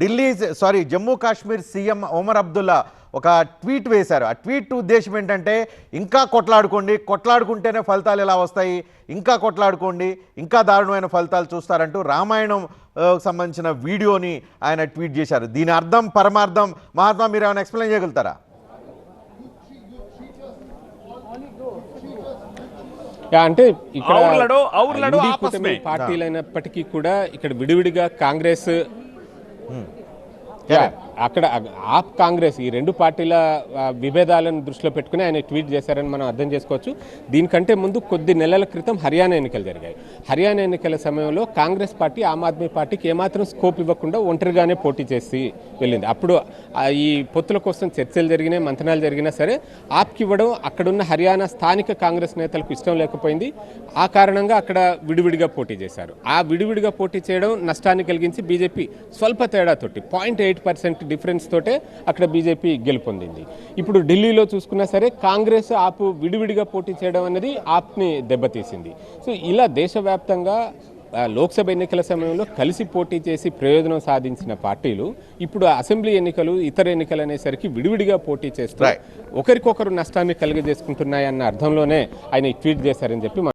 Delhi Jammu Kashmir CM Omar Abdullah ఒక tweet వేశారు. ఆ ట్వీట్ ఉద్దేశం ఏంటంటే ఇంకా కొట్లాడుకోండి, కొట్లాడుకుంటేనే ఫలితాలు ఎలా వస్తాయి, ఇంకా కొట్లాడుకోండి, ఇంకా దారుణమైన ఫలితాలు చూస్తారంటూ రామాయణం సంబంధించిన వీడియోని ఆయన ట్వీట్ చేశారు. దీని అర్థం పరమార్థం మహాత్మా మీరు ఏమైనా ఎక్స్ప్లెయిన్ చేయగలుగుతారా? అంటే ఇక్కడ పార్టీలైనప్పటికీ కూడా ఇక్కడ విడివిడిగా కాంగ్రెస్ అక్కడ ఆప్ కాంగ్రెస్ ఈ రెండు పార్టీల విభేదాలను దృష్టిలో పెట్టుకుని ఆయన ట్వీట్ చేశారని మనం అర్థం చేసుకోవచ్చు. దీనికంటే ముందు కొద్ది నెలల క్రితం హర్యానా ఎన్నికలు జరిగాయి. హర్యానా ఎన్నికల సమయంలో కాంగ్రెస్ పార్టీ ఆమ్ ఆద్మీ పార్టీకి ఏమాత్రం స్కోప్ ఇవ్వకుండా ఒంటరిగానే పోటీ చేసి వెళ్ళింది. అప్పుడు ఈ పొత్తుల కోసం చర్చలు జరిగినాయి, మంతనాలు జరిగినా సరే ఆప్కి ఇవ్వడం అక్కడున్న హర్యానా స్థానిక కాంగ్రెస్ నేతలకు ఇష్టం లేకపోయింది. ఆ కారణంగా అక్కడ విడివిడిగా పోటీ చేశారు. ఆ విడివిడిగా పోటీ చేయడం నష్టాన్ని కలిగించి బీజేపీ స్వల్ప తేడాతోటి 0.8% డిఫరెన్స్ తోటే అక్కడ బీజేపీ గెలుపొందింది. ఇప్పుడు ఢిల్లీలో చూసుకున్నా సరే కాంగ్రెస్ ఆప్ విడివిడిగా పోటీ చేయడం అనేది ఆప్ని దెబ్బతీసింది. సో ఇలా దేశవ్యాప్తంగా లోక్సభ ఎన్నికల సమయంలో కలిసి పోటీ చేసి ప్రయోజనం సాధించిన పార్టీలు ఇప్పుడు అసెంబ్లీ ఎన్నికలు ఇతర ఎన్నికలు అనేసరికి విడివిడిగా పోటీ చేస్తూ ఒకరికొకరు నష్టాన్ని కలిగజేసుకుంటున్నాయన్న అర్థంలోనే ఆయన ట్వీట్ చేశారని చెప్పి